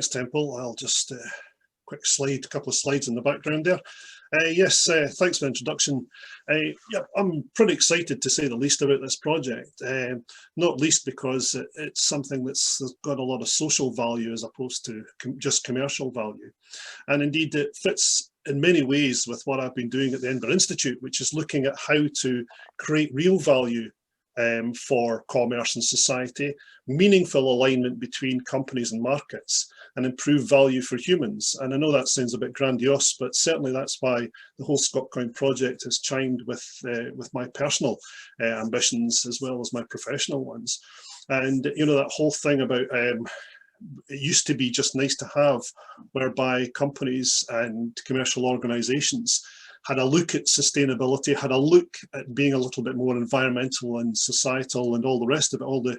Thanks, Temple. I'll just quick slide, a couple of slides in the background there. Yes, thanks for the introduction. Yeah, I'm pretty excited to say the least about this project, not least because it's something that's got a lot of social value as opposed to just commercial value. And indeed, it fits in many ways with what I've been doing at the Edinburgh Institute, which is looking at how to create real value for commerce and society, meaningful alignment between companies and markets, and improve value for humans. And I know that sounds a bit grandiose, but certainly that's why the whole Scotcoin project has chimed with my personal ambitions as well as my professional ones. And you know, that whole thing about it used to be just nice to have, whereby companies and commercial organizations had a look at sustainability, had a look at being a little bit more environmental and societal and all the rest of it, all the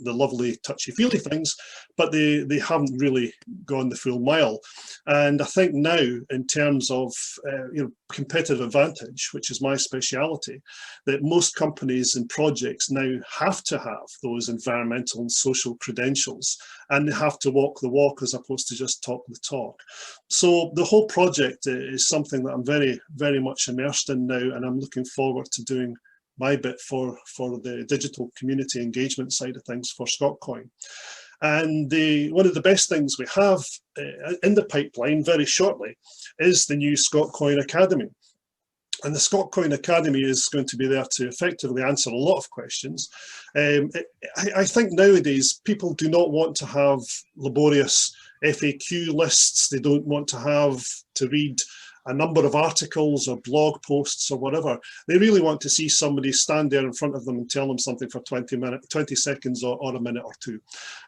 lovely touchy-feely things, but they haven't really gone the full mile. And I think now, in terms of you know, competitive advantage, which is my speciality, that most companies and projects now have to have those environmental and social credentials, and they have to walk the walk as opposed to just talk the talk. So the whole project is something that I'm very, very much immersed in now, and I'm looking forward to doing my bit for the digital community engagement side of things for Scotcoin. And one of the best things we have in the pipeline very shortly is the new Scotcoin Academy. And the Scotcoin Academy is going to be there to effectively answer a lot of questions. I think nowadays people do not want to have laborious FAQ lists. They don't want to have to read a number of articles or blog posts or whatever. They really want to see somebody stand there in front of them and tell them something for 20 seconds or a minute or two.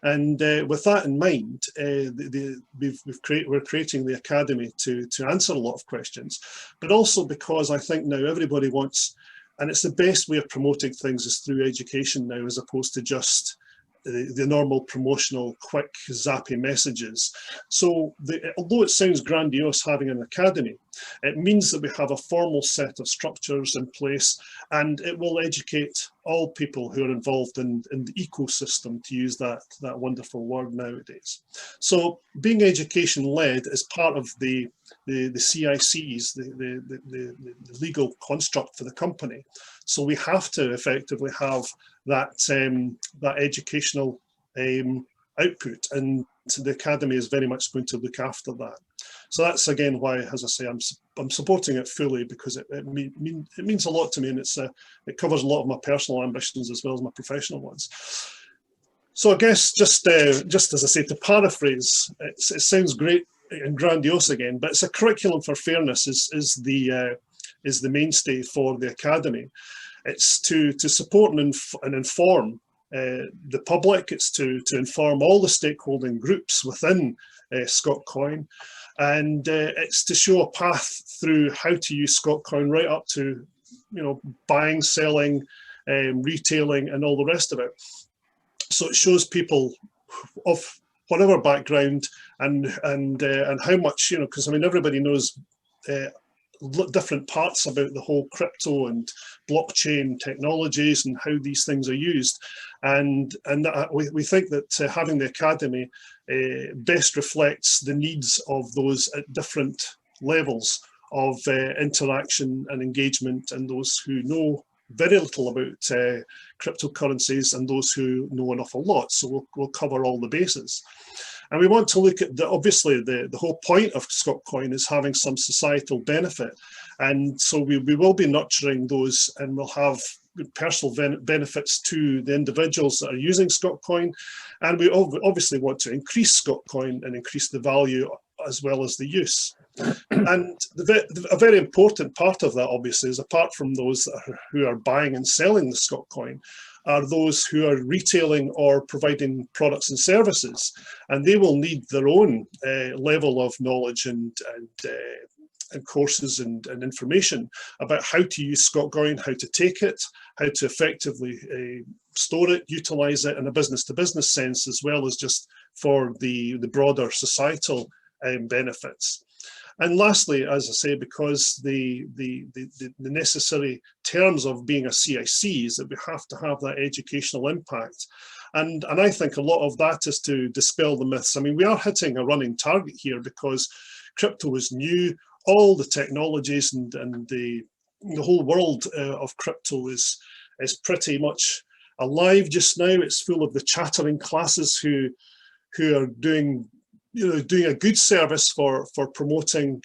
And with that in mind, we're creating the Academy to answer a lot of questions, but also because I think now everybody wants, and it's the best way of promoting things is through education now, as opposed to just the normal promotional quick zappy messages. So although it sounds grandiose having an academy, it means that we have a formal set of structures in place, and it will educate all people who are involved in the ecosystem, to use that wonderful word nowadays. So being education led is part of the CICs, the legal construct for the company. So we have to effectively have that educational output, and the Academy is very much going to look after that. So that's again why, as I say, I'm supporting it fully, because it means a lot to me, and it covers a lot of my personal ambitions as well as my professional ones. So I guess just as I say, to paraphrase, it sounds great and grandiose again, but it's a curriculum for fairness is the mainstay for the Academy. It's to support and inform the public. It's to inform all the stakeholding groups within Scotcoin, and it's to show a path through how to use Scotcoin right up to, you know, buying, selling, retailing, and all the rest of it. So it shows people of whatever background and how much, you know, because I mean everybody knows different parts about the whole crypto and blockchain technologies and how these things are used, and we think that having the Academy best reflects the needs of those at different levels of interaction and engagement, and those who know very little about cryptocurrencies and those who know an awful lot. So we'll cover all the bases. And we want to look at obviously the whole point of Scotcoin is having some societal benefit. And so we will be nurturing those, and we'll have personal benefits to the individuals that are using Scotcoin. And we obviously want to increase Scotcoin and increase the value as well as the use. And a very important part of that, obviously, is apart from those who are buying and selling the Scotcoin, are those who are retailing or providing products and services, and they will need their own level of knowledge and courses and information about how to use Scotcoin, how to take it, how to effectively store it, utilize it in a business-to-business sense, as well as just for the broader societal benefits. And lastly, as I say, because the necessary terms of being a CIC is that we have to have that educational impact. And I think a lot of that is to dispel the myths. I mean, we are hitting a running target here because crypto is new. All the technologies and the whole world of crypto is pretty much alive just now. It's full of the chattering classes who are doing a good service for promoting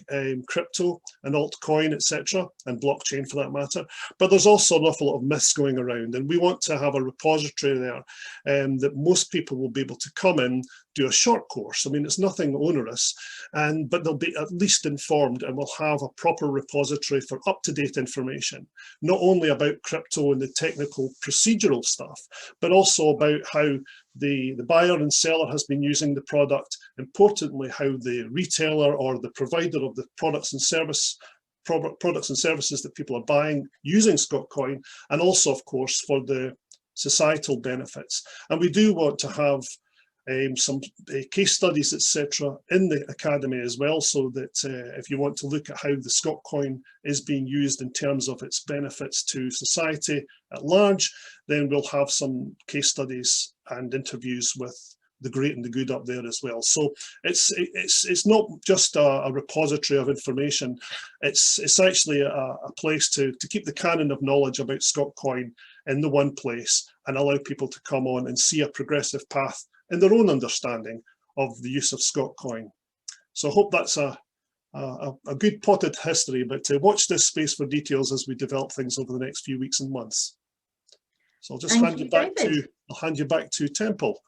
crypto and altcoin, etc., and blockchain for that matter. But there's also an awful lot of myths going around, and we want to have a repository there that most people will be able to come in, do a short course. I mean, it's nothing onerous, but they'll be at least informed, and we'll have a proper repository for up-to-date information, not only about crypto and the technical procedural stuff, but also about how the buyer and seller has been using the product, importantly how the retailer or the provider of the products and services that people are buying using Scotcoin, and also of course for the societal benefits. And we do want to have some case studies, etc., in the academy as well, so that if you want to look at how the Scotcoin is being used in terms of its benefits to society at large, then we'll have some case studies and interviews with the great and the good up there as well. So it's not just a repository of information. It's actually a place to keep the canon of knowledge about Scotcoin in the one place and allow people to come on and see a progressive path in their own understanding of the use of Scotcoin. So I hope that's a good potted history, but watch this space for details as we develop things over the next few weeks and months. So I'll just hand you back to Temple.